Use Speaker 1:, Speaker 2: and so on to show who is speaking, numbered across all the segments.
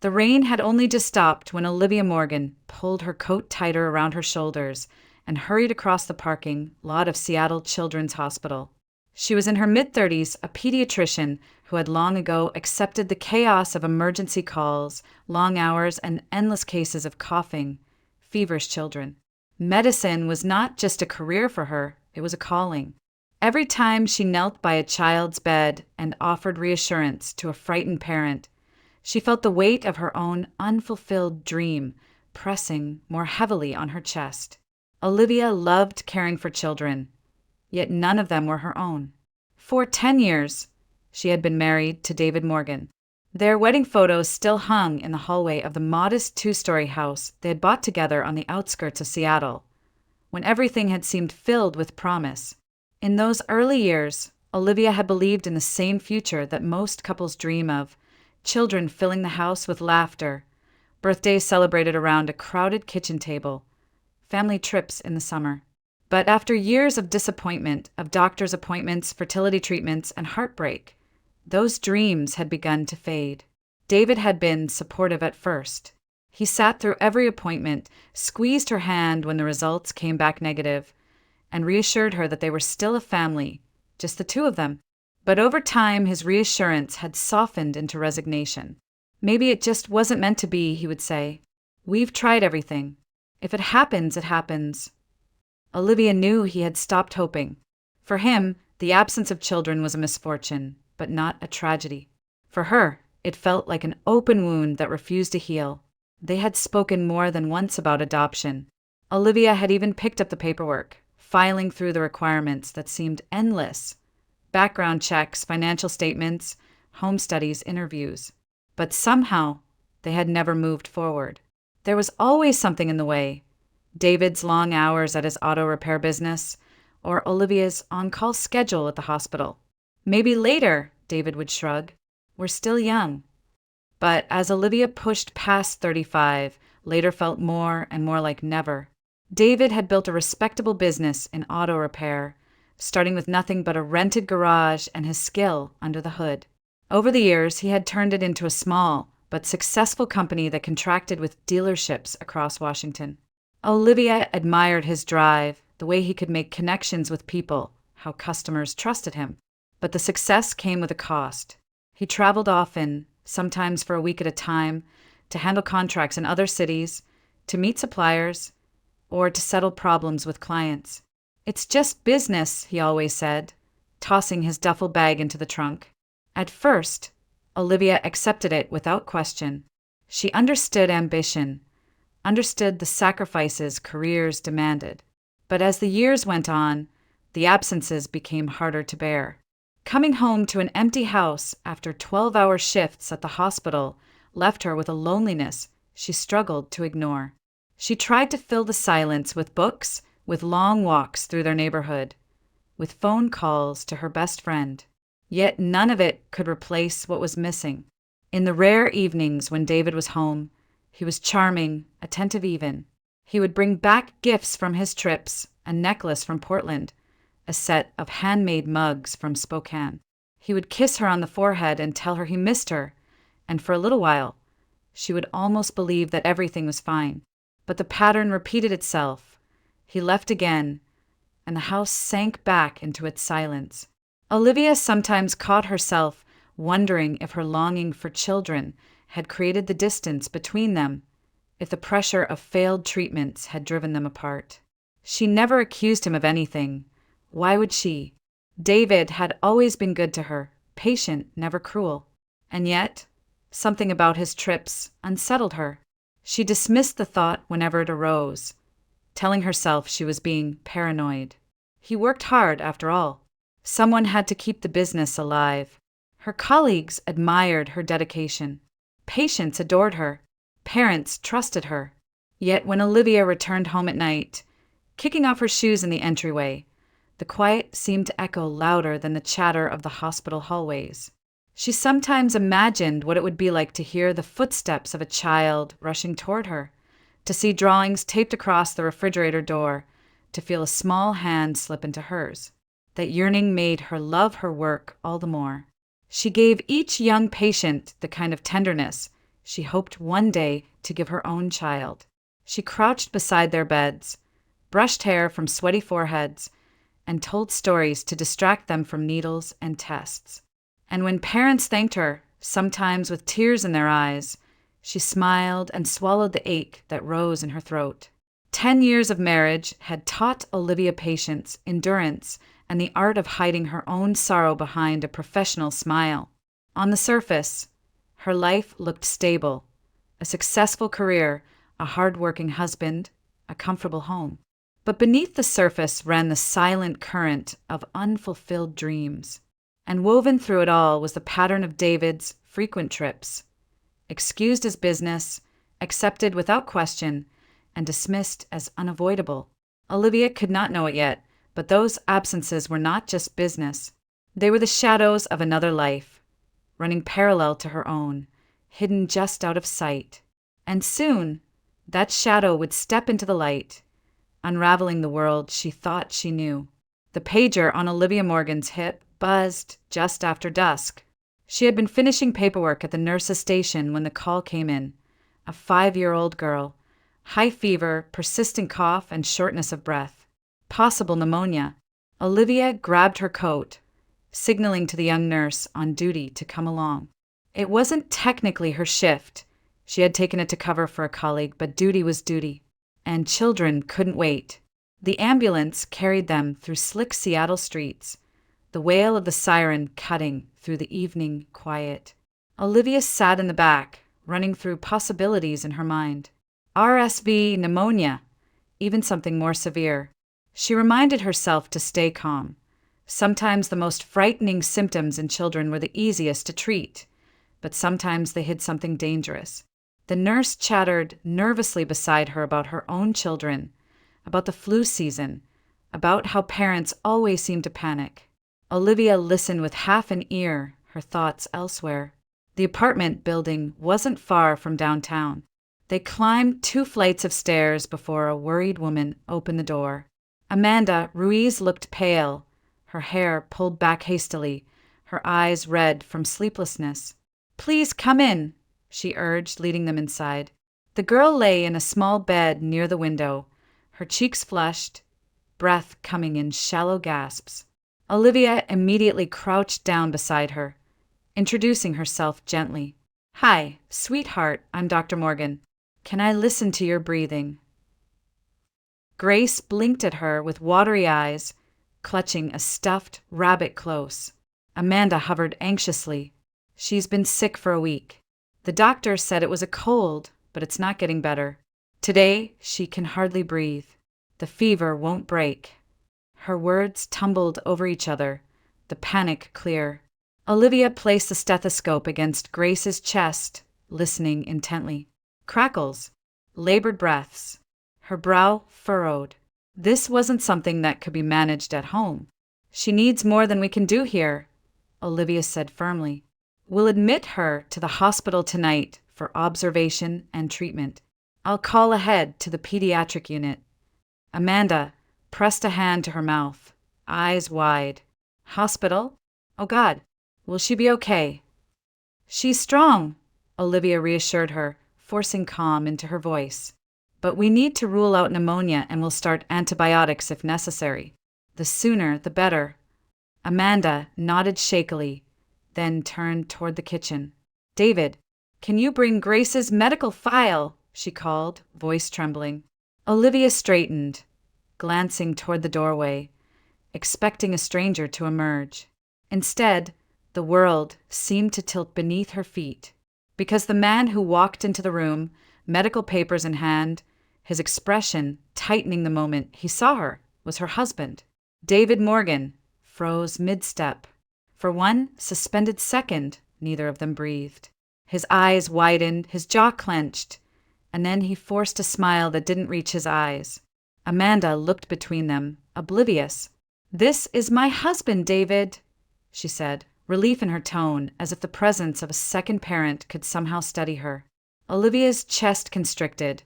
Speaker 1: The rain had only just stopped when Olivia Morgan pulled her coat tighter around her shoulders and hurried across the parking lot of Seattle Children's Hospital. She was in her mid-30s, a pediatrician who had long ago accepted the chaos of emergency calls, long hours, and endless cases of coughing, feverish children. Medicine was not just a career for her, it was a calling. Every time she knelt by a child's bed and offered reassurance to a frightened parent, she felt the weight of her own unfulfilled dream pressing more heavily on her chest. Olivia loved caring for children, yet none of them were her own. For 10 years, she had been married to David Morgan. Their wedding photos still hung in the hallway of the modest 2-story house they had bought together on the outskirts of Seattle, when everything had seemed filled with promise. In those early years, Olivia had believed in the same future that most couples dream of: children filling the house with laughter, birthdays celebrated around a crowded kitchen table, family trips in the summer. But after years of disappointment, of doctor's appointments, fertility treatments, and heartbreak, those dreams had begun to fade. David had been supportive at first. He sat through every appointment, squeezed her hand when the results came back negative, and reassured her that they were still a family, just the two of them. But over time, his reassurance had softened into resignation. Maybe it just wasn't meant to be, he would say. We've tried everything. If it happens, it happens. Olivia knew he had stopped hoping. For him, the absence of children was a misfortune, but not a tragedy. For her, it felt like an open wound that refused to heal. They had spoken more than once about adoption. Olivia had even picked up the paperwork, filing through the requirements that seemed endless. Background checks, financial statements, home studies, interviews. But somehow, they had never moved forward. There was always something in the way. David's long hours at his auto repair business, or Olivia's on-call schedule at the hospital. Maybe later, David would shrug. We're still young. But as Olivia pushed past 35, later felt more and more like never. David had built a respectable business in auto repair, starting with nothing but a rented garage and his skill under the hood. Over the years, he had turned it into a small but successful company that contracted with dealerships across Washington. Olivia admired his drive, the way he could make connections with people, how customers trusted him. But the success came with a cost. He traveled often, sometimes for a week at a time, to handle contracts in other cities, to meet suppliers, or to settle problems with clients. It's just business, he always said, tossing his duffel bag into the trunk. At first, Olivia accepted it without question. She understood ambition, understood the sacrifices careers demanded. But as the years went on, the absences became harder to bear. Coming home to an empty house after 12-hour shifts at the hospital left her with a loneliness she struggled to ignore. She tried to fill the silence with books, with long walks through their neighborhood, with phone calls to her best friend. Yet none of it could replace what was missing. In the rare evenings when David was home, he was charming, attentive even. He would bring back gifts from his trips, a necklace from Portland, a set of handmade mugs from Spokane. He would kiss her on the forehead and tell her he missed her, and for a little while, she would almost believe that everything was fine. But the pattern repeated itself. He left again, and the house sank back into its silence. Olivia sometimes caught herself wondering if her longing for children had created the distance between them, if the pressure of failed treatments had driven them apart. She never accused him of anything. Why would she? David had always been good to her, patient, never cruel. And yet, something about his trips unsettled her. She dismissed the thought whenever it arose, telling herself she was being paranoid. He worked hard, after all. Someone had to keep the business alive. Her colleagues admired her dedication. Patients adored her. Parents trusted her. Yet when Olivia returned home at night, kicking off her shoes in the entryway, the quiet seemed to echo louder than the chatter of the hospital hallways. She sometimes imagined what it would be like to hear the footsteps of a child rushing toward her, to see drawings taped across the refrigerator door, to feel a small hand slip into hers. That yearning made her love her work all the more. She gave each young patient the kind of tenderness she hoped one day to give her own child. She crouched beside their beds, brushed hair from sweaty foreheads, and told stories to distract them from needles and tests. And when parents thanked her, sometimes with tears in their eyes, she smiled and swallowed the ache that rose in her throat. 10 years of marriage had taught Olivia patience, endurance, and the art of hiding her own sorrow behind a professional smile. On the surface, her life looked stable: a successful career, a hard-working husband, a comfortable home. But beneath the surface ran the silent current of unfulfilled dreams. And woven through it all was the pattern of David's frequent trips, excused as business, accepted without question, and dismissed as unavoidable. Olivia could not know it yet, but those absences were not just business. They were the shadows of another life, running parallel to her own, hidden just out of sight. And soon, that shadow would step into the light, unraveling the world she thought she knew. The pager on Olivia Morgan's hip buzzed just after dusk. She had been finishing paperwork at the nurse's station when the call came in. A 5-year-old girl. High fever, persistent cough, and shortness of breath. Possible pneumonia. Olivia grabbed her coat, signaling to the young nurse on duty to come along. It wasn't technically her shift. She had taken it to cover for a colleague, but duty was duty. And children couldn't wait. The ambulance carried them through slick Seattle streets, the wail of the siren cutting through the evening quiet. Olivia sat in the back, running through possibilities in her mind. RSV, pneumonia, even something more severe. She reminded herself to stay calm. Sometimes the most frightening symptoms in children were the easiest to treat, but sometimes they hid something dangerous. The nurse chattered nervously beside her about her own children, about the flu season, about how parents always seem to panic. Olivia listened with half an ear, her thoughts elsewhere. The apartment building wasn't far from downtown. They climbed 2 flights of stairs before a worried woman opened the door. Amanda Ruiz looked pale, her hair pulled back hastily, her eyes red from sleeplessness. "Please come in," she urged, leading them inside. The girl lay in a small bed near the window, her cheeks flushed, breath coming in shallow gasps. Olivia immediately crouched down beside her, introducing herself gently. "Hi, sweetheart, I'm Dr. Morgan. Can I listen to your breathing?" Grace blinked at her with watery eyes, clutching a stuffed rabbit close. Amanda hovered anxiously. "She's been sick for a week. The doctor said it was a cold, but it's not getting better. Today, she can hardly breathe. The fever won't break." Her words tumbled over each other, the panic clear. Olivia placed the stethoscope against Grace's chest, listening intently. Crackles, labored breaths. Her brow furrowed. This wasn't something that could be managed at home. "She needs more than we can do here," Olivia said firmly. "We'll admit her to the hospital tonight for observation and treatment. I'll call ahead to the pediatric unit." Amanda pressed a hand to her mouth, eyes wide. "Hospital? Oh God, will she be okay?" "She's strong," Olivia reassured her, forcing calm into her voice. "But we need to rule out pneumonia and we'll start antibiotics if necessary. The sooner, the better." Amanda nodded shakily, then turned toward the kitchen. "David, can you bring Grace's medical file?" she called, voice trembling. Olivia straightened, glancing toward the doorway, expecting a stranger to emerge. Instead, the world seemed to tilt beneath her feet, because the man who walked into the room, medical papers in hand, his expression tightening the moment he saw her, was her husband. David Morgan froze mid-step. For one suspended second, neither of them breathed. His eyes widened, his jaw clenched, and then he forced a smile that didn't reach his eyes. Amanda looked between them, oblivious. "This is my husband, David," she said, relief in her tone, as if the presence of a second parent could somehow steady her. Olivia's chest constricted,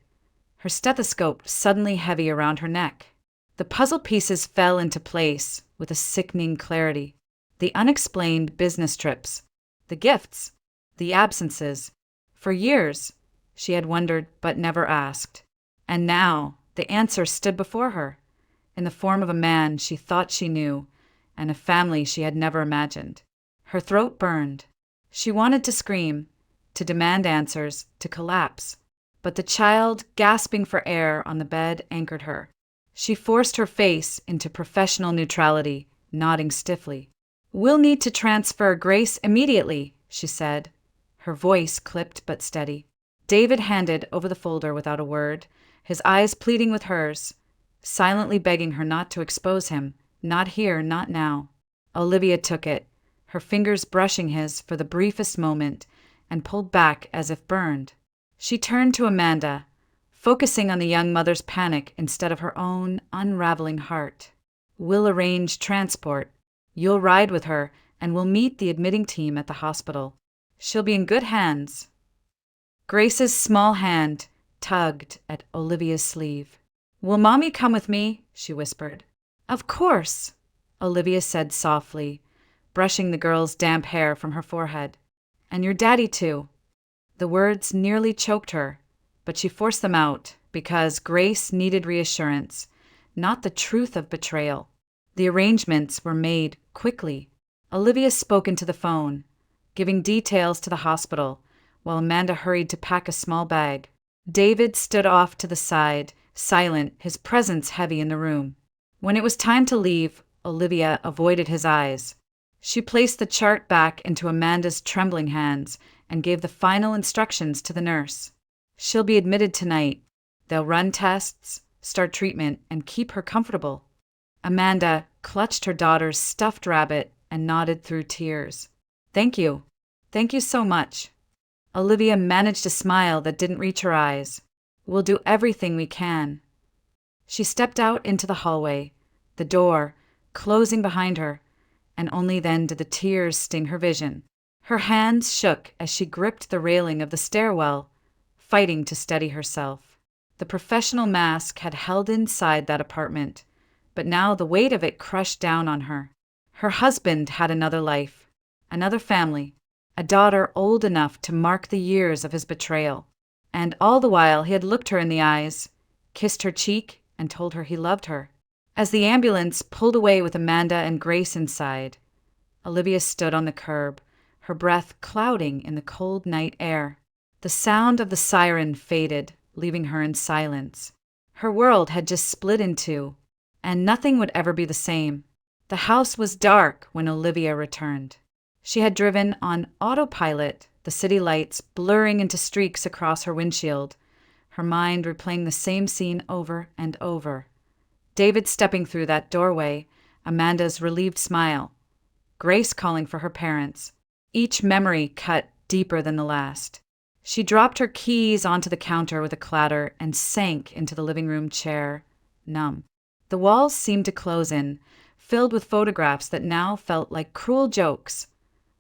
Speaker 1: her stethoscope suddenly heavy around her neck. The puzzle pieces fell into place with a sickening clarity. The unexplained business trips, the gifts, the absences. For years, she had wondered but never asked. And now, the answer stood before her, in the form of a man she thought she knew, and a family she had never imagined. Her throat burned. She wanted to scream, to demand answers, to collapse. But the child, gasping for air on the bed, anchored her. She forced her face into professional neutrality, nodding stiffly. "We'll need to transfer Grace immediately," she said, her voice clipped but steady. David handed over the folder without a word, his eyes pleading with hers, silently begging her not to expose him. Not here, not now. Olivia took it, her fingers brushing his for the briefest moment, and pulled back as if burned. She turned to Amanda, focusing on the young mother's panic instead of her own unraveling heart. "We'll arrange transport. You'll ride with her, and we'll meet the admitting team at the hospital. She'll be in good hands." Grace's small hand tugged at Olivia's sleeve. "Will Mommy come with me?" she whispered. "Of course," Olivia said softly, brushing the girl's damp hair from her forehead. "And your daddy, too." The words nearly choked her, but she forced them out because Grace needed reassurance, not the truth of betrayal. The arrangements were made quickly. Olivia spoke into the phone, giving details to the hospital, while Amanda hurried to pack a small bag. David stood off to the side, silent, his presence heavy in the room. When it was time to leave, Olivia avoided his eyes. She placed the chart back into Amanda's trembling hands and gave the final instructions to the nurse. "She'll be admitted tonight. They'll run tests, start treatment, and keep her comfortable." Amanda clutched her daughter's stuffed rabbit and nodded through tears. "Thank you. Thank you so much." Olivia managed a smile that didn't reach her eyes. "We'll do everything we can." She stepped out into the hallway, the door closing behind her, and only then did the tears sting her vision. Her hands shook as she gripped the railing of the stairwell, fighting to steady herself. The professional mask had held inside that apartment, but now the weight of it crushed down on her. Her husband had another life, another family, a daughter old enough to mark the years of his betrayal. And all the while he had looked her in the eyes, kissed her cheek, and told her he loved her. As the ambulance pulled away with Amanda and Grace inside, Olivia stood on the curb, her breath clouding in the cold night air. The sound of the siren faded, leaving her in silence. Her world had just split in two, and nothing would ever be the same. The house was dark when Olivia returned. She had driven on autopilot, the city lights blurring into streaks across her windshield, her mind replaying the same scene over and over. David stepping through that doorway, Amanda's relieved smile, Grace calling for her parents, each memory cut deeper than the last. She dropped her keys onto the counter with a clatter and sank into the living room chair, numb. The walls seemed to close in, filled with photographs that now felt like cruel jokes.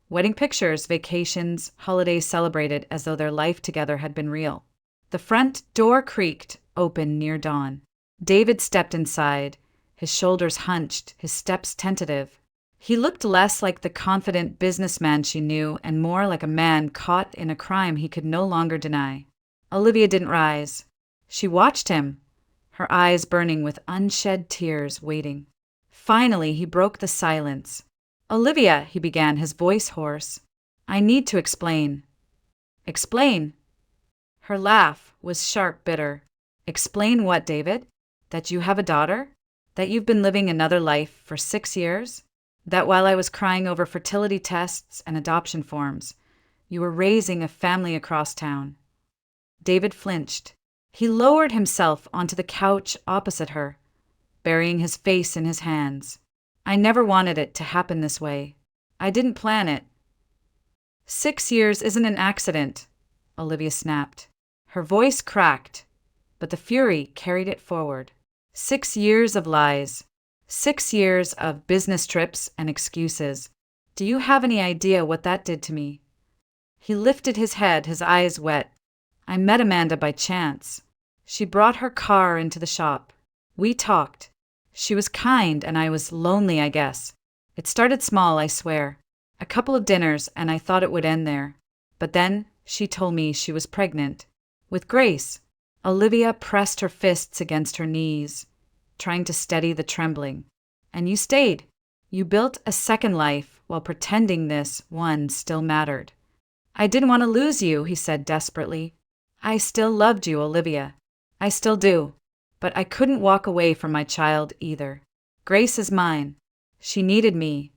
Speaker 1: Wedding pictures, vacations, holidays celebrated as though their life together had been real. The front door creaked open near dawn. David stepped inside, his shoulders hunched, his steps tentative. He looked less like the confident businessman she knew and more like a man caught in a crime he could no longer deny. Olivia didn't rise. She watched him, her eyes burning with unshed tears, waiting. Finally, he broke the silence. "Olivia," he began, his voice hoarse, "I need to explain." "Explain?" Her laugh was sharp, bitter. "Explain what, David? That you have a daughter? That you've been living another life for 6 years? That while I was crying over fertility tests and adoption forms, you were raising a family across town?" David flinched. He lowered himself onto the couch opposite her, burying his face in his hands. "I never wanted it to happen this way. I didn't plan it." 6 years isn't an accident, Olivia snapped. Her voice cracked, but the fury carried it forward. 6 years of lies. 6 years of business trips and excuses. Do you have any idea what that did to me? He lifted his head, his eyes wet. "I met Amanda by chance. She brought her car into the shop. We talked. She was kind and I was lonely, I guess. It started small, I swear. A couple of dinners and I thought it would end there. But then She told me she was pregnant. With Grace. Olivia pressed her fists against her knees, trying to steady the trembling. And you stayed. You built a second life while pretending this one still mattered. I didn't want to lose you, he said desperately. I still loved you, Olivia. I still do. But I couldn't walk away from my child either. Grace is mine. She needed me.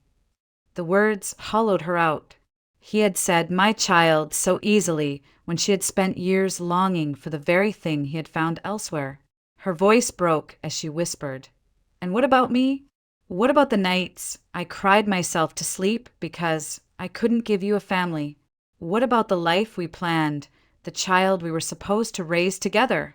Speaker 1: The words hollowed her out. He had said my child so easily when she had spent years longing for the very thing he had found elsewhere. Her voice broke as she whispered, "And what about me? What about the nights I cried myself to sleep because I couldn't give you a family? What about the life we planned, the child we were supposed to raise together?"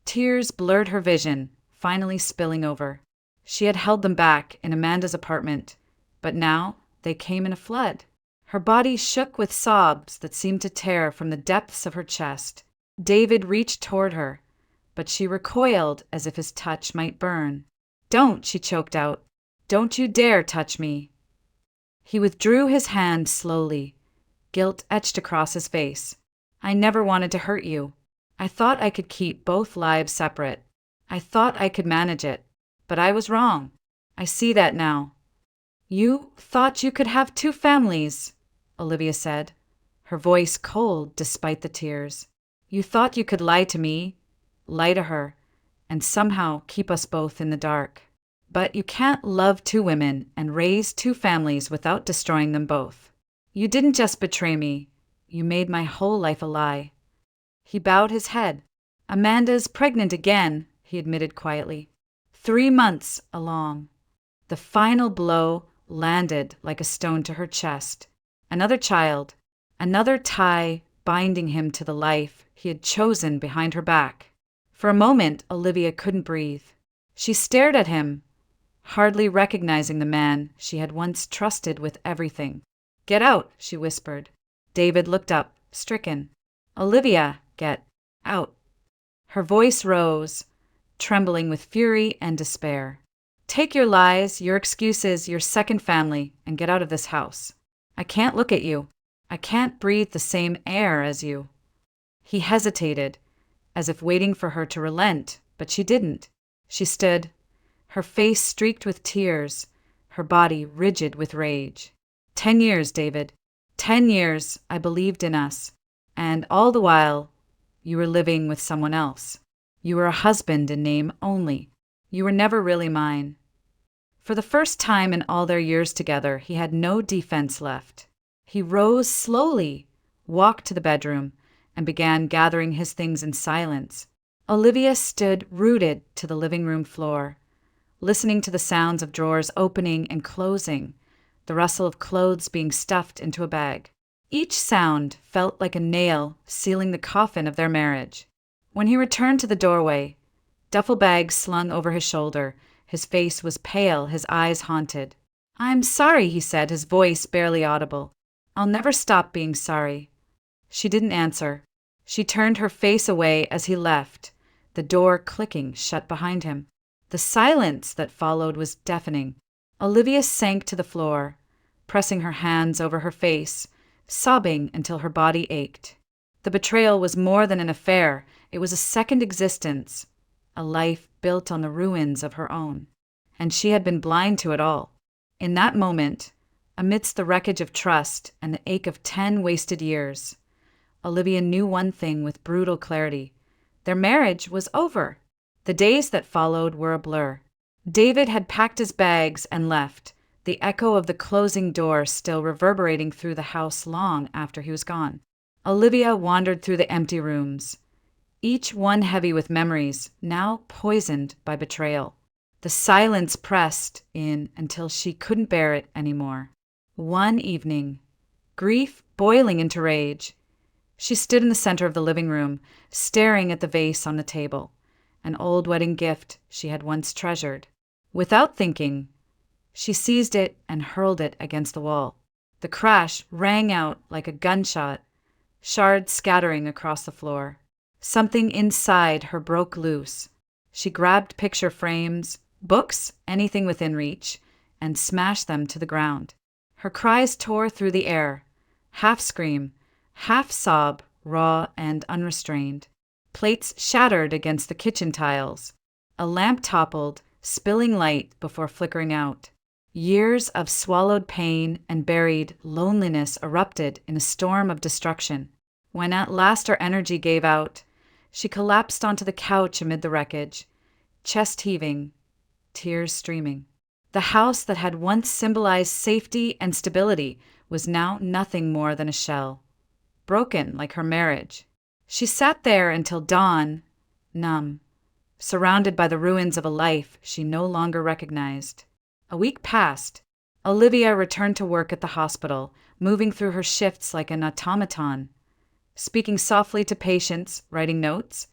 Speaker 1: Tears blurred her vision, finally spilling over. She had held them back in Amanda's apartment, but now they came in a flood. Her body shook with sobs that seemed to tear from the depths of her chest. David reached toward her, but she recoiled as if his touch might burn. "Don't," she choked out. "Don't you dare touch me." He withdrew his hand slowly, guilt etched across his face. "I never wanted to hurt you. I thought I could keep both lives separate. I thought I could manage it, but I was wrong. I see that now." "You thought you could have two families," Olivia said, her voice cold despite the tears. "You thought you could lie to me, lie to her, and somehow keep us both in the dark. But you can't love two women and raise two families without destroying them both. You didn't just betray me, you made my whole life a lie." He bowed his head. "Amanda's pregnant again," he admitted quietly. 3 months along. The final blow landed like a stone to her chest. Another child, another tie binding him to the life he had chosen behind her back. For a moment, Olivia couldn't breathe. She stared at him, hardly recognizing the man she had once trusted with everything. "Get out," she whispered. David looked up, stricken. "Olivia, get out." Her voice rose, trembling with fury and despair. "Take your lies, your excuses, your second family, and get out of this house. I can't look at you. I can't breathe the same air as you." He hesitated, as if waiting for her to relent, but she didn't. She stood, her face streaked with tears, her body rigid with rage. 10 years, David. 10 years I believed in us, and all the while, you were living with someone else. You were a husband in name only. You were never really mine. For the first time in all their years together, he had no defense left. He rose slowly, walked to the bedroom, and began gathering his things in silence. Olivia stood rooted to the living room floor, listening to the sounds of drawers opening and closing, the rustle of clothes being stuffed into a bag. Each sound felt like a nail sealing the coffin of their marriage. When he returned to the doorway, duffel bag slung over his shoulder, his face was pale, his eyes haunted. "I'm sorry," he said, his voice barely audible. "I'll never stop being sorry." She didn't answer. She turned her face away as he left, the door clicking shut behind him. The silence that followed was deafening. Olivia sank to the floor, pressing her hands over her face, sobbing until her body ached. The betrayal was more than an affair. It was a second existence, a life built on the ruins of her own. And she had been blind to it all. In that moment, amidst the wreckage of trust and the ache of 10 wasted years, Olivia knew one thing with brutal clarity. Their marriage was over. The days that followed were a blur. David had packed his bags and left, the echo of the closing door still reverberating through the house long after he was gone. Olivia wandered through the empty rooms, each one heavy with memories, now poisoned by betrayal. The silence pressed in until she couldn't bear it anymore. One evening, grief boiling into rage, she stood in the center of the living room, staring at the vase on the table, an old wedding gift she had once treasured. Without thinking, she seized it and hurled it against the wall. The crash rang out like a gunshot, shards scattering across the floor. Something inside her broke loose. She grabbed picture frames, books, anything within reach, and smashed them to the ground. Her cries tore through the air, half scream, half sob, raw and unrestrained. Plates shattered against the kitchen tiles. A lamp toppled, spilling light before flickering out. Years of swallowed pain and buried loneliness erupted in a storm of destruction. When at last her energy gave out, she collapsed onto the couch amid the wreckage, chest heaving, tears streaming. The house that had once symbolized safety and stability was now nothing more than a shell, broken like her marriage. She sat there until dawn, numb, surrounded by the ruins of a life she no longer recognized. A week passed. Olivia returned to work at the hospital, moving through her shifts like an automaton, speaking softly to patients, writing notes,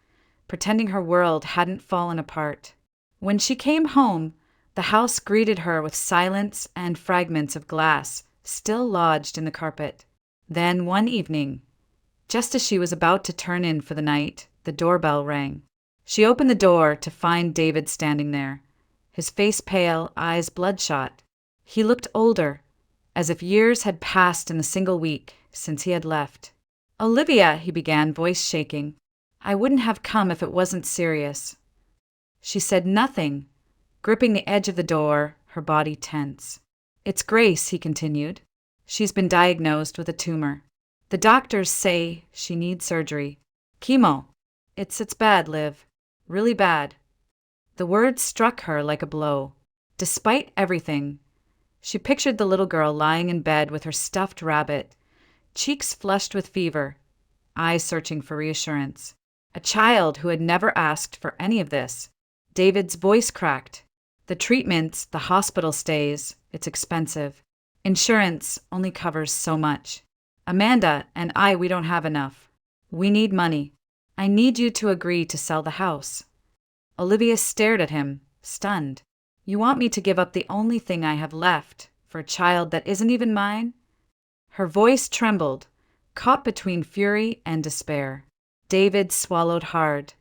Speaker 1: pretending her world hadn't fallen apart. When she came home, the house greeted her with silence and fragments of glass still lodged in the carpet. Then one evening, just as she was about to turn in for the night, the doorbell rang. She opened the door to find David standing there, his face pale, eyes bloodshot. He looked older, as if years had passed in a single week since he had left. "Olivia," he began, voice shaking, "I wouldn't have come if it wasn't serious." She said nothing, gripping the edge of the door, her body tense. "It's Grace," he continued. "She's been diagnosed with a tumor. The doctors say she needs surgery. Chemo. It's bad, Liv. Really bad." The words struck her like a blow. Despite everything, she pictured the little girl lying in bed with her stuffed rabbit, cheeks flushed with fever, eyes searching for reassurance. A child who had never asked for any of this. David's voice cracked. "The treatments, the hospital stays, it's expensive. Insurance only covers so much. Amanda and I, we don't have enough. We need money. I need you to agree to sell the house." Olivia stared at him, stunned. "You want me to give up the only thing I have left for a child that isn't even mine?" Her voice trembled, caught between fury and despair. David swallowed hard,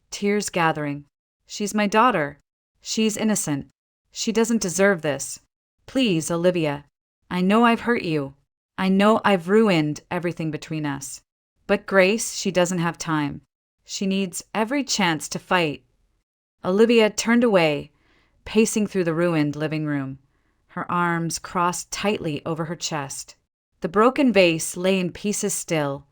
Speaker 1: tears gathering. "She's my daughter. She's innocent. She doesn't deserve this. Please, Olivia. I know I've hurt you. I know I've ruined everything between us. But Grace, she doesn't have time. She needs every chance to fight." Olivia turned away, pacing through the ruined living room, her arms crossed tightly over her chest. The broken vase lay in pieces still,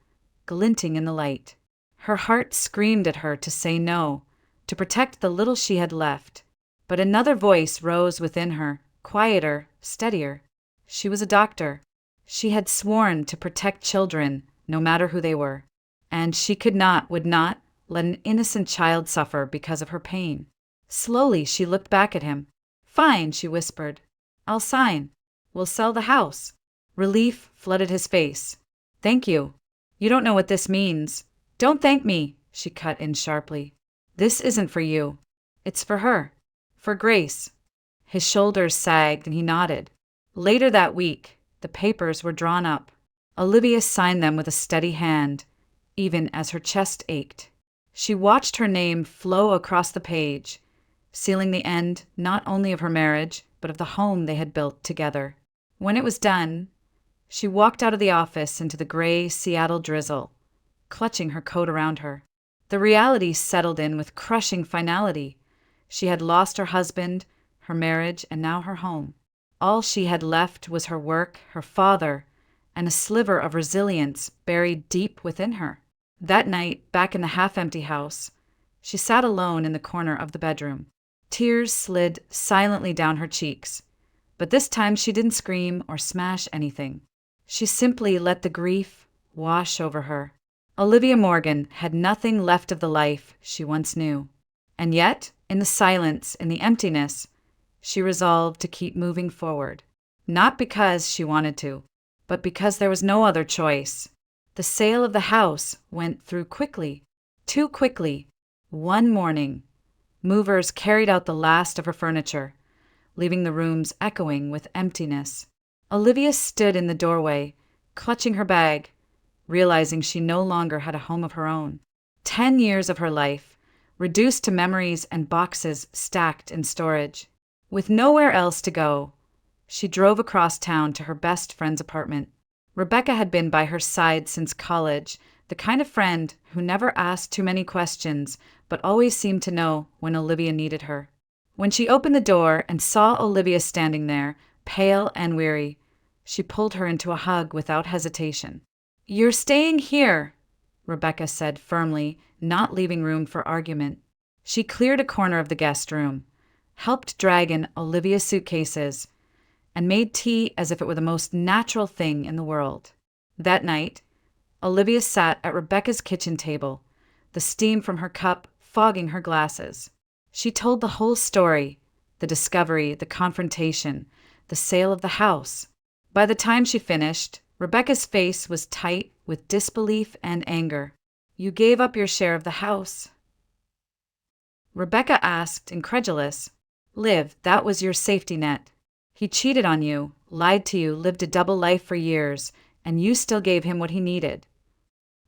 Speaker 1: glinting in the light. Her heart screamed at her to say no, to protect the little she had left. But another voice rose within her, quieter, steadier. She was a doctor. She had sworn to protect children, no matter who they were. And she would not, let an innocent child suffer because of her pain. Slowly, she looked back at him. "Fine," she whispered. "I'll sign. We'll sell the house." Relief flooded his face. "Thank you. You don't know what this means." "Don't thank me," she cut in sharply. "This isn't for you. It's for her. For Grace." His shoulders sagged and he nodded. Later that week, the papers were drawn up. Olivia signed them with a steady hand, even as her chest ached. She watched her name flow across the page, sealing the end not only of her marriage, but of the home they had built together. When it was done, she walked out of the office into the gray Seattle drizzle, clutching her coat around her. The reality settled in with crushing finality. She had lost her husband, her marriage, and now her home. All she had left was her work, her father, and a sliver of resilience buried deep within her. That night, back in the half-empty house, she sat alone in the corner of the bedroom. Tears slid silently down her cheeks, but this time she didn't scream or smash anything. She simply let the grief wash over her. Olivia Morgan had nothing left of the life she once knew. And yet, in the silence, in the emptiness, she resolved to keep moving forward. Not because she wanted to, but because there was no other choice. The sale of the house went through quickly, too quickly. One morning, movers carried out the last of her furniture, leaving the rooms echoing with emptiness. Olivia stood in the doorway, clutching her bag, realizing she no longer had a home of her own. 10 years of her life, reduced to memories and boxes stacked in storage. With nowhere else to go, she drove across town to her best friend's apartment. Rebecca had been by her side since college, the kind of friend who never asked too many questions, but always seemed to know when Olivia needed her. When she opened the door and saw Olivia standing there, pale and weary, she pulled her into a hug without hesitation. "You're staying here," Rebecca said firmly, not leaving room for argument. She cleared a corner of the guest room, helped drag in Olivia's suitcases, and made tea as if it were the most natural thing in the world. That night, Olivia sat at Rebecca's kitchen table, the steam from her cup fogging her glasses. She told the whole story, the discovery, the confrontation, the sale of the house. By the time she finished, Rebecca's face was tight with disbelief and anger. "You gave up your share of the house?" Rebecca asked, incredulous. "Liv, that was your safety net. He cheated on you, lied to you, lived a double life for years, and you still gave him what he needed."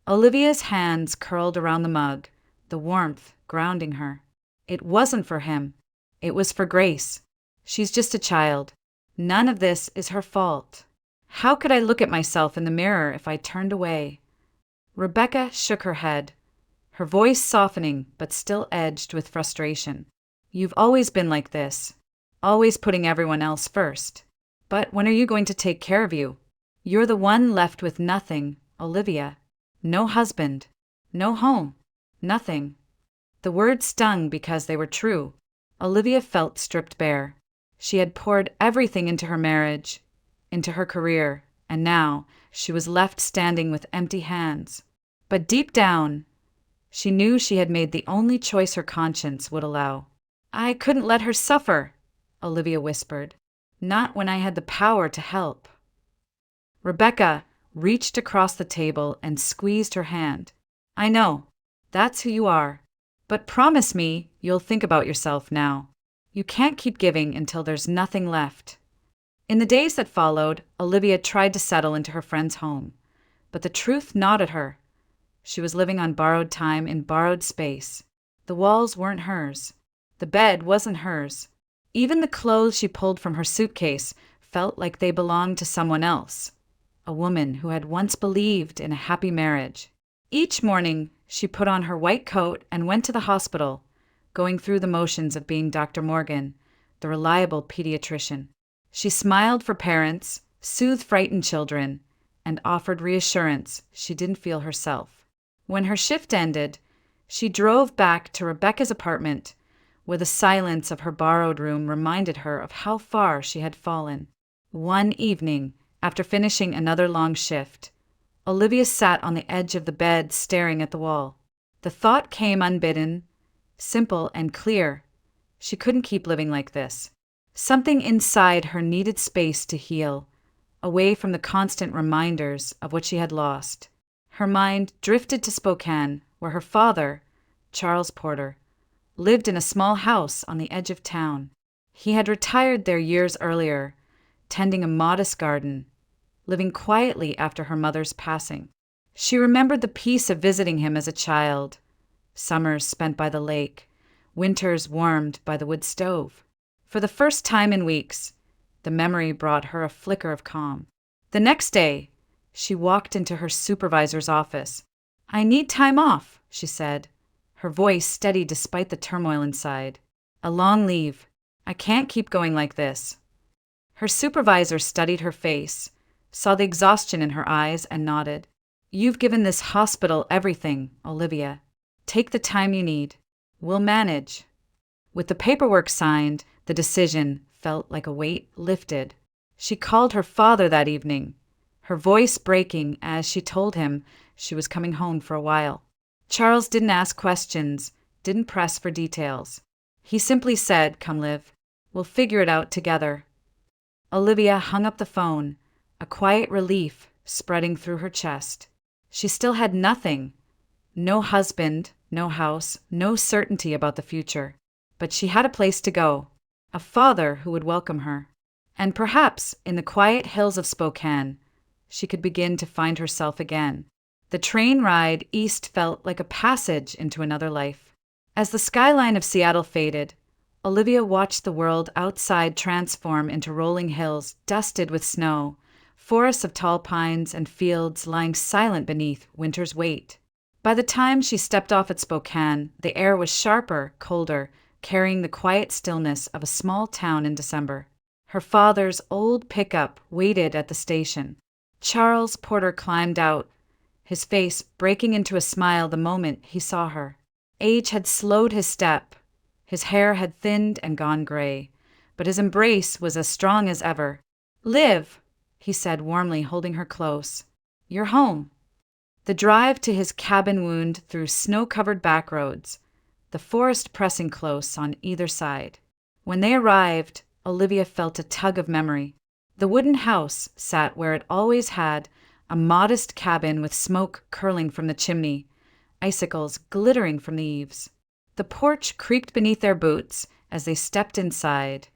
Speaker 1: Olivia's hands curled around the mug, the warmth grounding her. "It wasn't for him. It was for Grace. She's just a child. None of this is her fault. How could I look at myself in the mirror if I turned away?" Rebecca shook her head, her voice softening but still edged with frustration. "You've always been like this, always putting everyone else first. But when are you going to take care of you? You're the one left with nothing, Olivia. No husband, no home, nothing." The words stung because they were true. Olivia felt stripped bare. She had poured everything into her marriage, into her career, and now she was left standing with empty hands. But deep down, she knew she had made the only choice her conscience would allow. "I couldn't let her suffer," Olivia whispered. "Not when I had the power to help." Rebecca reached across the table and squeezed her hand. "I know, that's who you are. But promise me you'll think about yourself now. You can't keep giving until there's nothing left." In the days that followed, Olivia tried to settle into her friend's home. But the truth gnawed at her. She was living on borrowed time in borrowed space. The walls weren't hers. The bed wasn't hers. Even the clothes she pulled from her suitcase felt like they belonged to someone else, a woman who had once believed in a happy marriage. Each morning, she put on her white coat and went to the hospital, going through the motions of being Dr. Morgan, the reliable pediatrician. She smiled for parents, soothed frightened children, and offered reassurance she didn't feel herself. When her shift ended, she drove back to Rebecca's apartment, where the silence of her borrowed room reminded her of how far she had fallen. One evening, after finishing another long shift, Olivia sat on the edge of the bed staring at the wall. The thought came unbidden, simple and clear. She couldn't keep living like this. Something inside her needed space to heal, away from the constant reminders of what she had lost. Her mind drifted to Spokane, where her father, Charles Porter, lived in a small house on the edge of town. He had retired there years earlier, tending a modest garden, living quietly after her mother's passing. She remembered the peace of visiting him as a child, summers spent by the lake, winters warmed by the wood stove. For the first time in weeks, the memory brought her a flicker of calm. The next day, she walked into her supervisor's office. "I need time off," she said, her voice steady despite the turmoil inside. "A long leave. I can't keep going like this." Her supervisor studied her face, saw the exhaustion in her eyes, and nodded. "You've given this hospital everything, Olivia. Take the time you need. We'll manage." With the paperwork signed, the decision felt like a weight lifted. She called her father that evening, her voice breaking as she told him she was coming home for a while. Charles didn't ask questions, didn't press for details. He simply said, "Come, Liv. We'll figure it out together." Olivia hung up the phone, a quiet relief spreading through her chest. She still had nothing. No husband, no house, no certainty about the future. But she had a place to go, a father who would welcome her. And perhaps, in the quiet hills of Spokane, she could begin to find herself again. The train ride east felt like a passage into another life. As the skyline of Seattle faded, Olivia watched the world outside transform into rolling hills dusted with snow, forests of tall pines and fields lying silent beneath winter's weight. By the time she stepped off at Spokane, the air was sharper, colder, carrying the quiet stillness of a small town in December. Her father's old pickup waited at the station. Charles Porter climbed out, his face breaking into a smile the moment he saw her. Age had slowed his step. His hair had thinned and gone gray, but his embrace was as strong as ever. "Liv," he said warmly, holding her close. "You're home." The drive to his cabin wound through snow-covered back roads, the forest pressing close on either side. When they arrived, Olivia felt a tug of memory. The wooden house sat where it always had, a modest cabin with smoke curling from the chimney, icicles glittering from the eaves. The porch creaked beneath their boots as they stepped inside,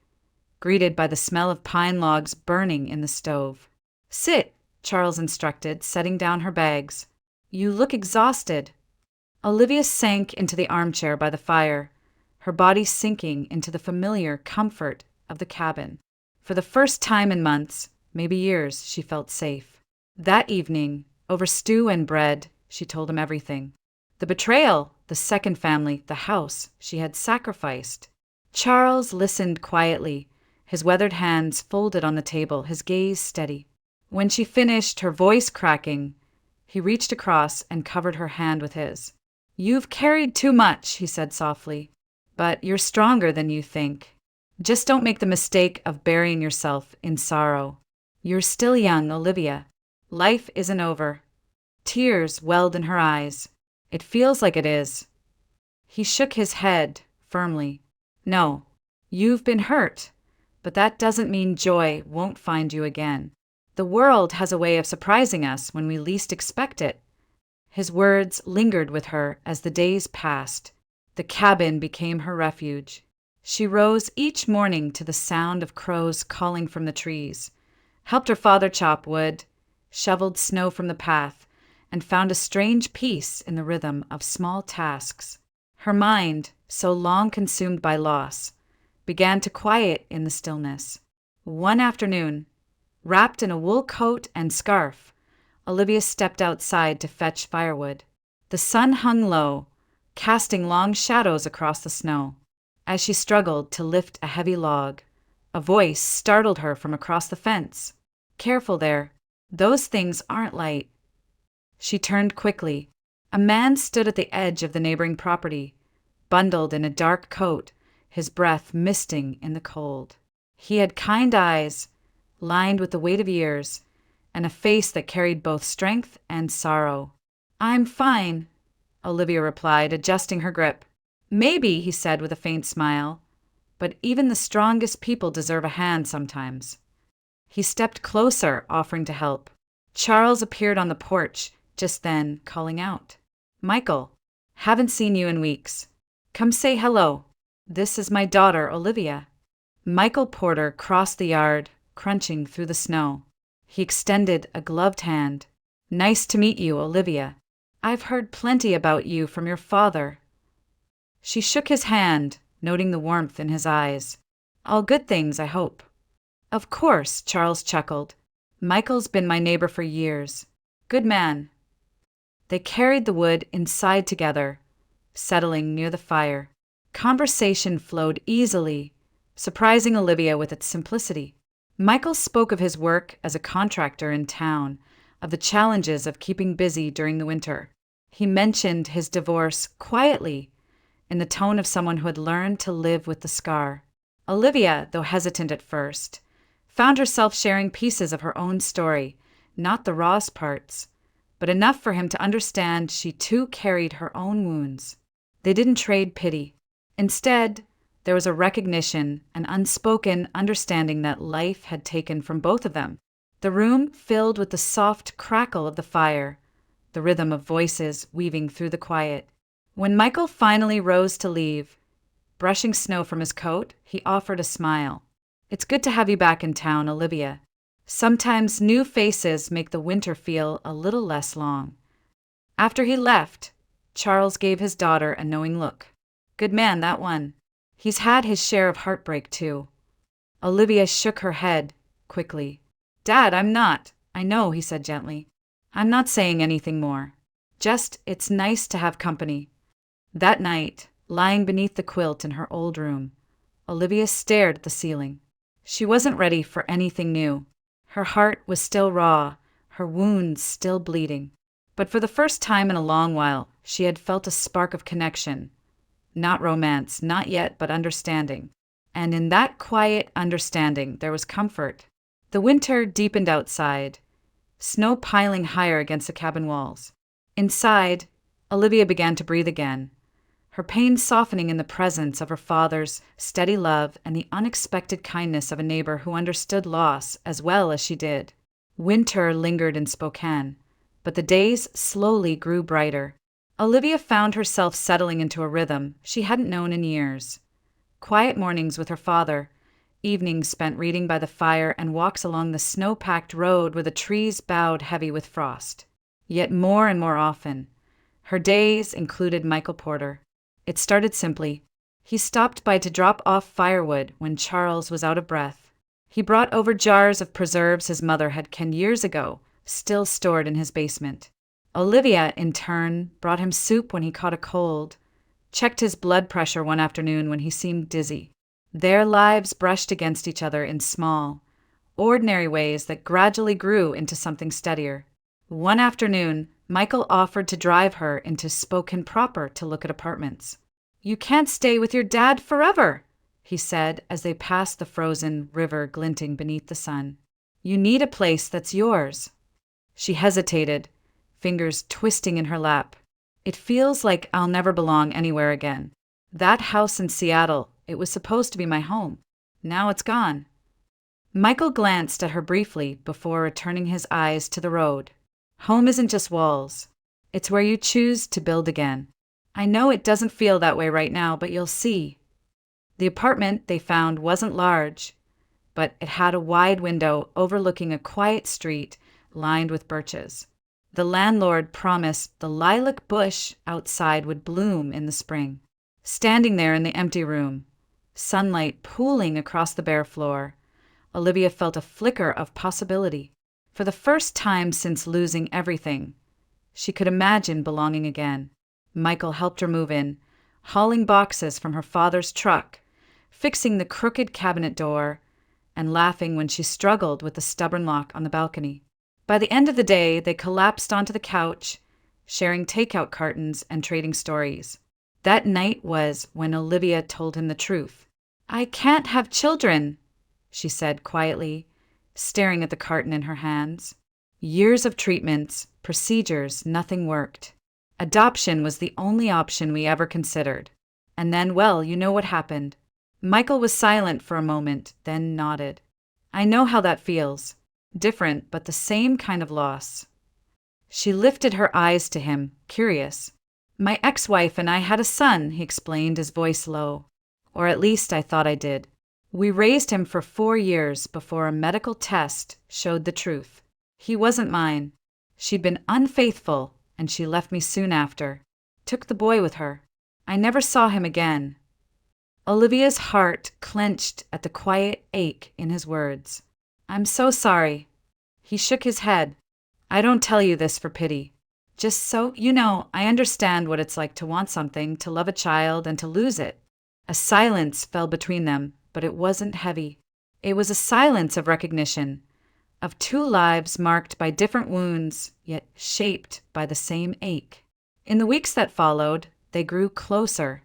Speaker 1: greeted by the smell of pine logs burning in the stove. "Sit," Charles instructed, setting down her bags. "You look exhausted." Olivia sank into the armchair by the fire, her body sinking into the familiar comfort of the cabin. For the first time in months, maybe years, she felt safe. That evening, over stew and bread, she told him everything. The betrayal, the second family, the house she had sacrificed. Charles listened quietly, his weathered hands folded on the table, his gaze steady. When she finished, her voice cracking, he reached across and covered her hand with his. "You've carried too much," he said softly, "but you're stronger than you think. Just don't make the mistake of burying yourself in sorrow. You're still young, Olivia. Life isn't over." Tears welled in her eyes. "It feels like it is." He shook his head firmly. "No, you've been hurt, but that doesn't mean joy won't find you again. The world has a way of surprising us when we least expect it." His words lingered with her as the days passed. The cabin became her refuge. She rose each morning to the sound of crows calling from the trees, helped her father chop wood, shoveled snow from the path, and found a strange peace in the rhythm of small tasks. Her mind, so long consumed by loss, began to quiet in the stillness. One afternoon, wrapped in a wool coat and scarf, Olivia stepped outside to fetch firewood. The sun hung low, casting long shadows across the snow. As she struggled to lift a heavy log, a voice startled her from across the fence. "Careful there. Those things aren't light." She turned quickly. A man stood at the edge of the neighboring property, bundled in a dark coat, his breath misting in the cold. He had kind eyes, lined with the weight of years, and a face that carried both strength and sorrow. "I'm fine," Olivia replied, adjusting her grip. "Maybe," he said with a faint smile, "but even the strongest people deserve a hand sometimes." He stepped closer, offering to help. Charles appeared on the porch just then, calling out, "Michael, haven't seen you in weeks. Come say hello. This is my daughter, Olivia." Michael Porter crossed the yard, crunching through the snow. He extended a gloved hand. "Nice to meet you, Olivia. I've heard plenty about you from your father." She shook his hand, noting the warmth in his eyes. "All good things, I hope." "Of course," Charles chuckled. "Michael's been my neighbor for years. Good man." They carried the wood inside together, settling near the fire. Conversation flowed easily, surprising Olivia with its simplicity. Michael spoke of his work as a contractor in town, of the challenges of keeping busy during the winter. He mentioned his divorce quietly, in the tone of someone who had learned to live with the scar. Olivia, though hesitant at first, found herself sharing pieces of her own story, not the rawest parts, but enough for him to understand she too carried her own wounds. They didn't trade pity. Instead, there was a recognition, an unspoken understanding that life had taken from both of them. The room filled with the soft crackle of the fire, the rhythm of voices weaving through the quiet. When Michael finally rose to leave, brushing snow from his coat, he offered a smile. "It's good to have you back in town, Olivia. Sometimes new faces make the winter feel a little less long." After he left, Charles gave his daughter a knowing look. "Good man, that one. He's had his share of heartbreak, too." Olivia shook her head quickly. "Dad, I'm not. I know, he said gently. I'm not saying anything more. Just, it's nice to have company. That night, lying beneath the quilt in her old room, Olivia stared at the ceiling. She wasn't ready for anything new. Her heart was still raw, her wounds still bleeding. But for the first time in a long while, she had felt a spark of connection. Not romance, not yet, but understanding. And in that quiet understanding, there was comfort. The winter deepened outside, snow piling higher against the cabin walls. Inside, Olivia began to breathe again, her pain softening in the presence of her father's steady love and the unexpected kindness of a neighbor who understood loss as well as she did. Winter lingered in Spokane, but the days slowly grew brighter. Olivia found herself settling into a rhythm she hadn't known in years. Quiet mornings with her father, evenings spent reading by the fire, and walks along the snow-packed road where the trees bowed heavy with frost. Yet more and more often, her days included Michael Porter. It started simply. He stopped by to drop off firewood when Charles was out of breath. He brought over jars of preserves his mother had canned years ago, still stored in his basement. Olivia, in turn, brought him soup when he caught a cold, checked his blood pressure one afternoon when he seemed dizzy. Their lives brushed against each other in small, ordinary ways that gradually grew into something steadier. One afternoon, Michael offered to drive her into Spokane proper to look at apartments. "You can't stay with your dad forever," he said as they passed the frozen river glinting beneath the sun. "You need a place that's yours." She hesitated, fingers twisting in her lap. "It feels like I'll never belong anywhere again. That house in Seattle, it was supposed to be my home. Now it's gone." Michael glanced at her briefly before returning his eyes to the road. "Home isn't just walls. It's where you choose to build again. I know it doesn't feel that way right now, but you'll see." The apartment they found wasn't large, but it had a wide window overlooking a quiet street lined with birches. The landlord promised the lilac bush outside would bloom in the spring. Standing there in the empty room, sunlight pooling across the bare floor, Olivia felt a flicker of possibility. For the first time since losing everything, she could imagine belonging again. Michael helped her move in, hauling boxes from her father's truck, fixing the crooked cabinet door, and laughing when she struggled with the stubborn lock on the balcony. By the end of the day, they collapsed onto the couch, sharing takeout cartons and trading stories. That night was when Olivia told him the truth. "I can't have children," she said quietly, staring at the carton in her hands. "Years of treatments, procedures, nothing worked. Adoption was the only option we ever considered. And then, well, you know what happened." Michael was silent for a moment, then nodded. "I know how that feels. Different, but the same kind of loss." She lifted her eyes to him, curious. "My ex-wife and I had a son," he explained, his voice low. "Or at least I thought I did. We raised him for 4 years before a medical test showed the truth. He wasn't mine. She'd been unfaithful, and she left me soon after. Took the boy with her. I never saw him again." Olivia's heart clenched at the quiet ache in his words. "I'm so sorry." He shook his head. "I don't tell you this for pity. Just so you know, I understand what it's like to want something, to love a child, and to lose it." A silence fell between them, but it wasn't heavy. It was a silence of recognition, of two lives marked by different wounds, yet shaped by the same ache. In the weeks that followed, they grew closer,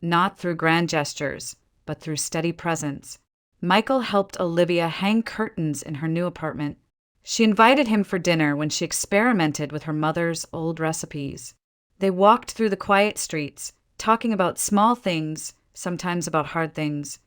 Speaker 1: not through grand gestures, but through steady presence. Michael helped Olivia hang curtains in her new apartment. She invited him for dinner when she experimented with her mother's old recipes. They walked through the quiet streets, talking about small things, sometimes about hard things,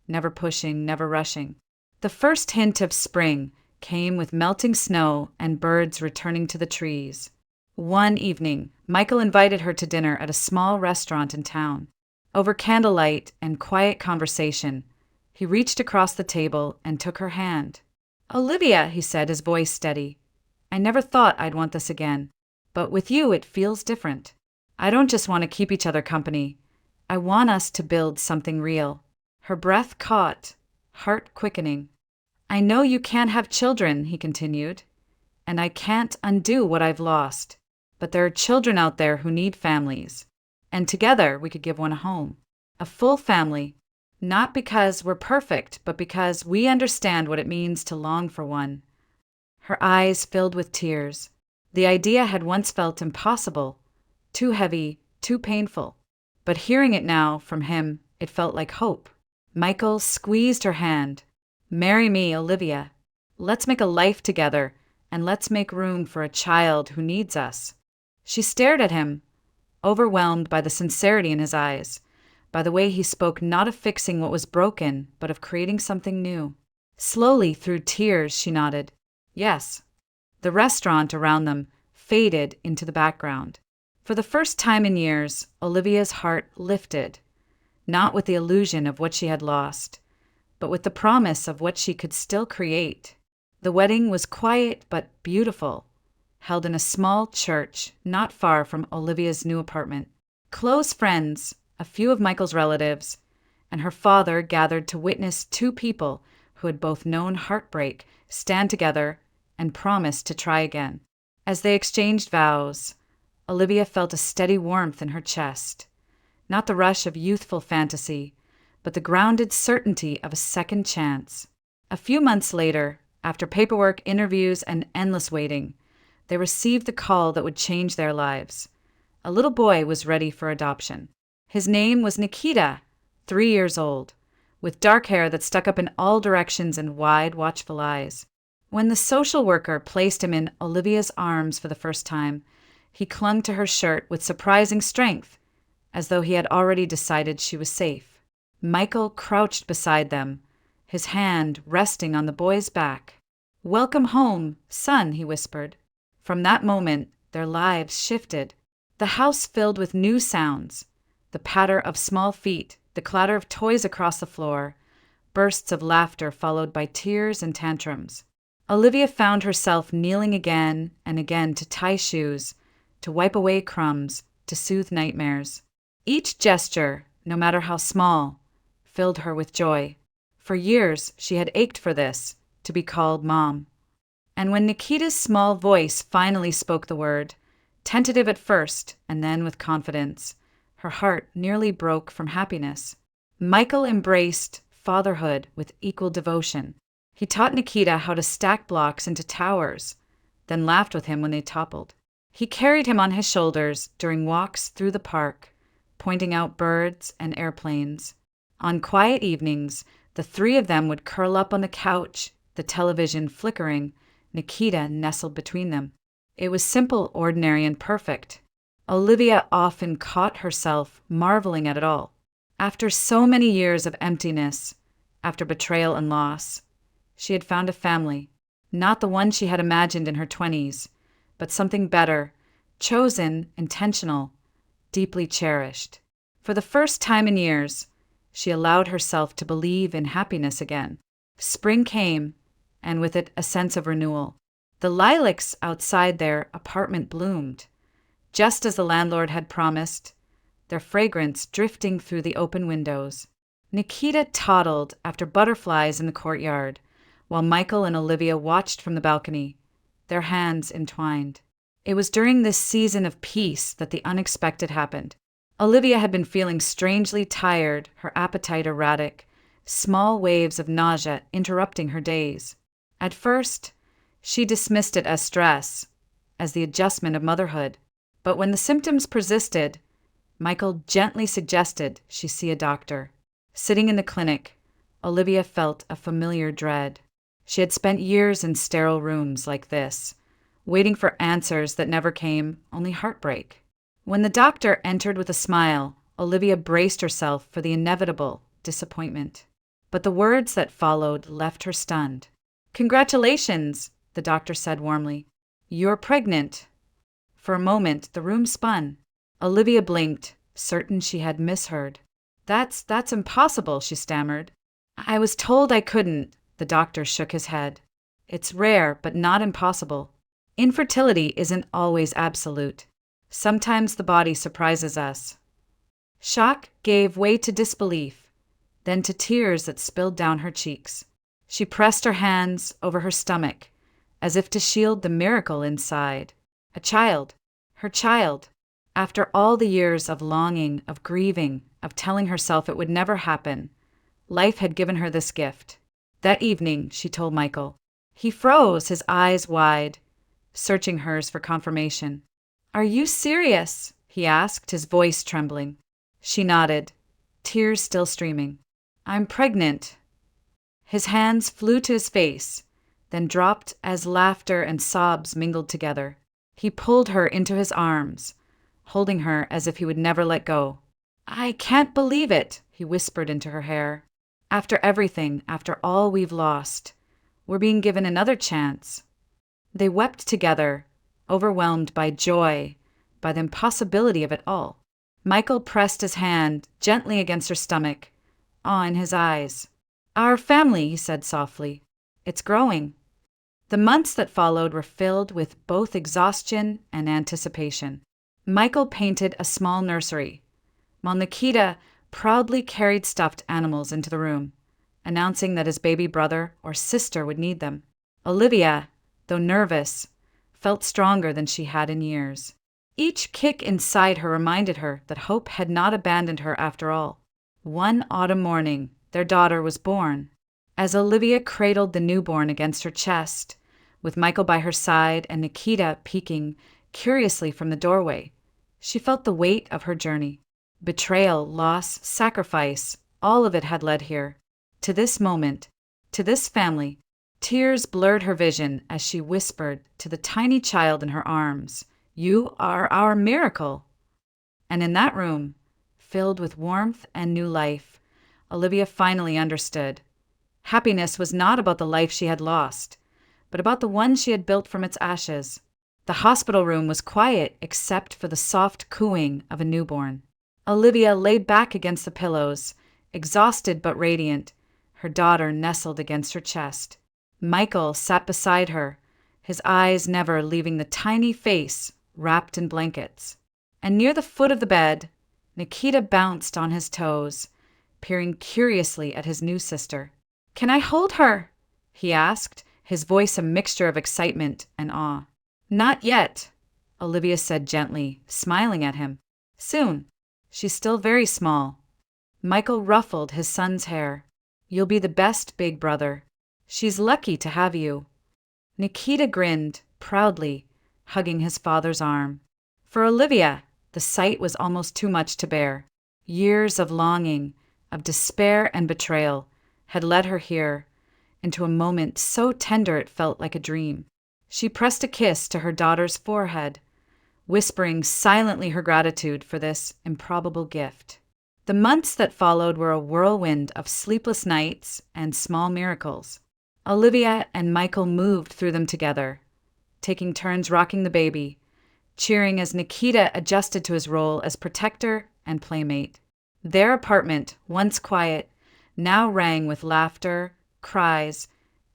Speaker 1: never pushing, never rushing. The first hint of spring came with melting snow and birds returning to the trees. One evening, Michael invited her to dinner at a small restaurant in town. Over candlelight and quiet conversation, he reached across the table and took her hand. "Olivia," he said, his voice steady, "I never thought I'd want this again. But with you, it feels different. I don't just want to keep each other company. I want us to build something real." Her breath caught, heart quickening. "I know you can't have children," he continued. and I can't undo what I've lost. But there are children out there who need families, and together we could give one a home. A full family, not because we're perfect, but because we understand what it means to long for one." Her eyes filled with tears. The idea had once felt impossible, too heavy, too painful. But hearing it now from him, it felt like hope. Michael squeezed her hand. "Marry me, Olivia. Let's make a life together, and let's make room for a child who needs us." She stared at him, overwhelmed by the sincerity in his eyes, by the way he spoke not of fixing what was broken, but of creating something new. Slowly, through tears, she nodded. Yes. The restaurant around them faded into the background. For the first time in years, Olivia's heart lifted, not with the illusion of what she had lost, but with the promise of what she could still create. The wedding was quiet but beautiful, held in a small church not far from Olivia's new apartment. Close friends, a few of Michael's relatives, and her father gathered to witness two people who had both known heartbreak stand together and promise to try again. As they exchanged vows, Olivia felt a steady warmth in her chest, not the rush of youthful fantasy, but the grounded certainty of a second chance. A few months later, after paperwork, interviews, and endless waiting, they received the call that would change their lives. A little boy was ready for adoption. His name was Nikita, 3 years old, with dark hair that stuck up in all directions and wide, watchful eyes. When the social worker placed him in Olivia's arms for the first time, he clung to her shirt with surprising strength, as though he had already decided she was safe. Michael crouched beside them, his hand resting on the boy's back. "Welcome home, son," he whispered. From that moment, their lives shifted. The house filled with new sounds, the patter of small feet, the clatter of toys across the floor, bursts of laughter followed by tears and tantrums. Olivia found herself kneeling again and again to tie shoes, to wipe away crumbs, to soothe nightmares. Each gesture, no matter how small, filled her with joy. For years, she had ached for this, to be called Mom. And when Nikita's small voice finally spoke the word, tentative at first and then with confidence, her heart nearly broke from happiness. Michael embraced fatherhood with equal devotion. He taught Nikita how to stack blocks into towers, then laughed with him when they toppled. He carried him on his shoulders during walks through the park, pointing out birds and airplanes. On quiet evenings, the three of them would curl up on the couch, the television flickering, Nikita nestled between them. It was simple, ordinary, and perfect. Olivia often caught herself marveling at it all. After so many years of emptiness, after betrayal and loss, she had found a family, not the one she had imagined in her 20s, but something better, chosen, intentional, deeply cherished. For the first time in years, she allowed herself to believe in happiness again. Spring came, and with it a sense of renewal. The lilacs outside their apartment bloomed, just as the landlord had promised, their fragrance drifting through the open windows. Nikita toddled after butterflies in the courtyard, while Michael and Olivia watched from the balcony, their hands entwined. It was during this season of peace that the unexpected happened. Olivia had been feeling strangely tired, her appetite erratic, small waves of nausea interrupting her days. At first, she dismissed it as stress, as the adjustment of motherhood. But when the symptoms persisted, Michael gently suggested she see a doctor. Sitting in the clinic, Olivia felt a familiar dread. She had spent years in sterile rooms like this, waiting for answers that never came, only heartbreak. When the doctor entered with a smile, Olivia braced herself for the inevitable disappointment. But the words that followed left her stunned. "Congratulations," the doctor said warmly. "You're pregnant." For a moment, the room spun. Olivia blinked, certain she had misheard. That's impossible," she stammered. "I was told I couldn't," the doctor shook his head. "It's rare, but not impossible. Infertility isn't always absolute. Sometimes the body surprises us." Shock gave way to disbelief, then to tears that spilled down her cheeks. She pressed her hands over her stomach, as if to shield the miracle inside. A child. Her child. After all the years of longing, of grieving, of telling herself it would never happen, life had given her this gift. That evening, she told Michael. He froze, his eyes wide, searching hers for confirmation. "Are you serious?" he asked, his voice trembling. She nodded, tears still streaming. "I'm pregnant." His hands flew to his face, then dropped as laughter and sobs mingled together. He pulled her into his arms, holding her as if he would never let go. "I can't believe it," he whispered into her hair. "After everything, after all we've lost, we're being given another chance." They wept together, overwhelmed by joy, by the impossibility of it all. Michael pressed his hand gently against her stomach, awe in his eyes. "Our family," he said softly. "It's growing." The months that followed were filled with both exhaustion and anticipation. Michael painted a small nursery, while Nikita proudly carried stuffed animals into the room, announcing that his baby brother or sister would need them. Olivia, though nervous, felt stronger than she had in years. Each kick inside her reminded her that hope had not abandoned her after all. One autumn morning, their daughter was born. As Olivia cradled the newborn against her chest, with Michael by her side and Nikita peeking curiously from the doorway, she felt the weight of her journey. Betrayal, loss, sacrifice, all of it had led here. To this moment, to this family. Tears blurred her vision as she whispered to the tiny child in her arms, "You are our miracle." And in that room, filled with warmth and new life, Olivia finally understood. Happiness was not about the life she had lost, but about the one she had built from its ashes. The hospital room was quiet except for the soft cooing of a newborn. Olivia lay back against the pillows, exhausted but radiant, her daughter nestled against her chest. Michael sat beside her, his eyes never leaving the tiny face wrapped in blankets. And near the foot of the bed, Nikita bounced on his toes, peering curiously at his new sister. "Can I hold her?" he asked, his voice a mixture of excitement and awe. "Not yet," Olivia said gently, smiling at him. "Soon. She's still very small." Michael ruffled his son's hair. "You'll be the best big brother. She's lucky to have you." Nikita grinned, proudly, hugging his father's arm. For Olivia, the sight was almost too much to bear. Years of longing, of despair and betrayal, had led her here, into a moment so tender it felt like a dream. She pressed a kiss to her daughter's forehead, whispering silently her gratitude for this improbable gift. The months that followed were a whirlwind of sleepless nights and small miracles. Olivia and Michael moved through them together, taking turns rocking the baby, cheering as Nikita adjusted to his role as protector and playmate. Their apartment, once quiet, now rang with laughter, cries,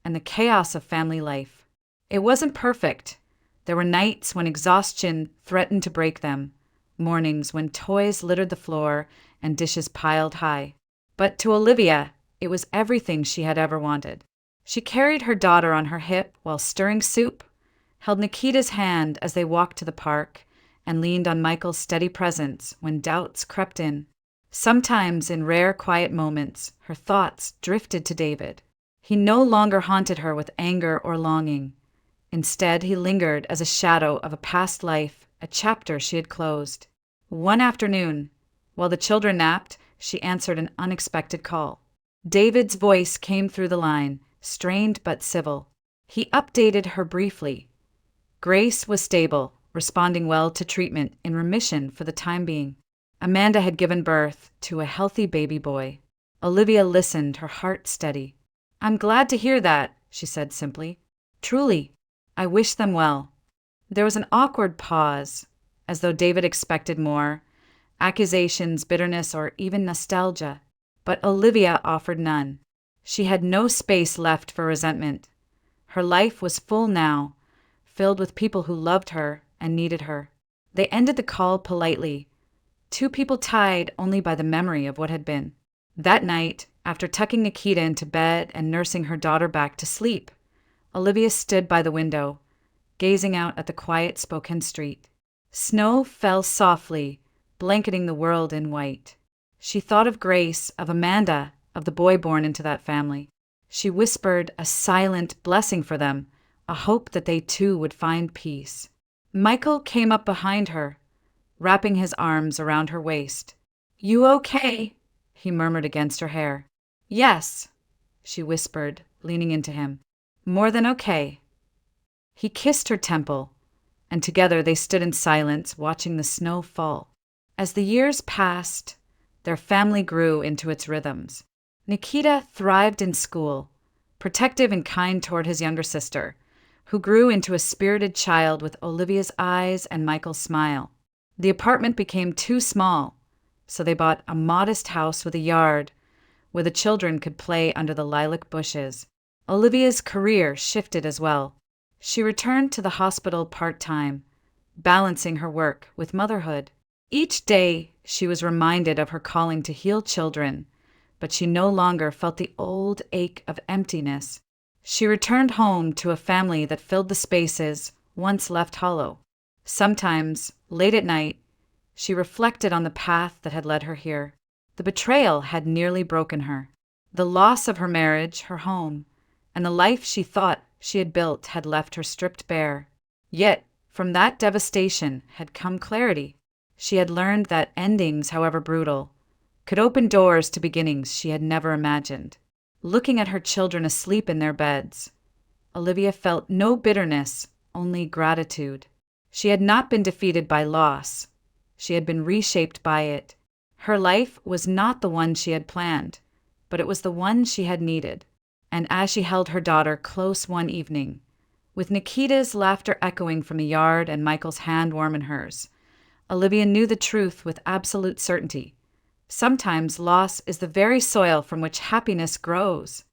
Speaker 1: and the chaos of family life. It wasn't perfect. There were nights when exhaustion threatened to break them, mornings when toys littered the floor and dishes piled high. But to Olivia, it was everything she had ever wanted. She carried her daughter on her hip while stirring soup, held Nikita's hand as they walked to the park, and leaned on Michael's steady presence when doubts crept in. Sometimes, in rare quiet moments, her thoughts drifted to David. He no longer haunted her with anger or longing. Instead, he lingered as a shadow of a past life, a chapter she had closed. One afternoon, while the children napped, she answered an unexpected call. David's voice came through the line, strained but civil. He updated her briefly. Grace was stable, responding well to treatment, in remission for the time being. Amanda had given birth to a healthy baby boy. Olivia listened, her heart steady. "I'm glad to hear that," she said simply. "Truly, I wish them well." There was an awkward pause, as though David expected more, accusations, bitterness, or even nostalgia. But Olivia offered none. She had no space left for resentment. Her life was full now, filled with people who loved her and needed her. They ended the call politely, two people tied only by the memory of what had been. That night, after tucking Nikita into bed and nursing her daughter back to sleep, Olivia stood by the window, gazing out at the quiet Spokane street. Snow fell softly, blanketing the world in white. She thought of Grace, of Amanda, of the boy born into that family. She whispered a silent blessing for them, a hope that they too would find peace. Michael came up behind her, wrapping his arms around her waist. "You okay?" he murmured against her hair. "Yes," she whispered, leaning into him. "More than okay." He kissed her temple, and together they stood in silence, watching the snow fall. As the years passed, their family grew into its rhythms. Nikita thrived in school, protective and kind toward his younger sister, who grew into a spirited child with Olivia's eyes and Michael's smile. The apartment became too small, so they bought a modest house with a yard where the children could play under the lilac bushes. Olivia's career shifted as well. She returned to the hospital part-time, balancing her work with motherhood. Each day, she was reminded of her calling to heal children, but she no longer felt the old ache of emptiness. She returned home to a family that filled the spaces once left hollow. Sometimes, late at night, she reflected on the path that had led her here. The betrayal had nearly broken her. The loss of her marriage, her home, and the life she thought she had built had left her stripped bare. Yet, from that devastation had come clarity. She had learned that endings, however brutal, could open doors to beginnings she had never imagined. Looking at her children asleep in their beds, Olivia felt no bitterness, only gratitude. She had not been defeated by loss. She had been reshaped by it. Her life was not the one she had planned, but it was the one she had needed. And as she held her daughter close one evening, with Nikita's laughter echoing from the yard and Michael's hand warm in hers, Olivia knew the truth with absolute certainty. Sometimes loss is the very soil from which happiness grows.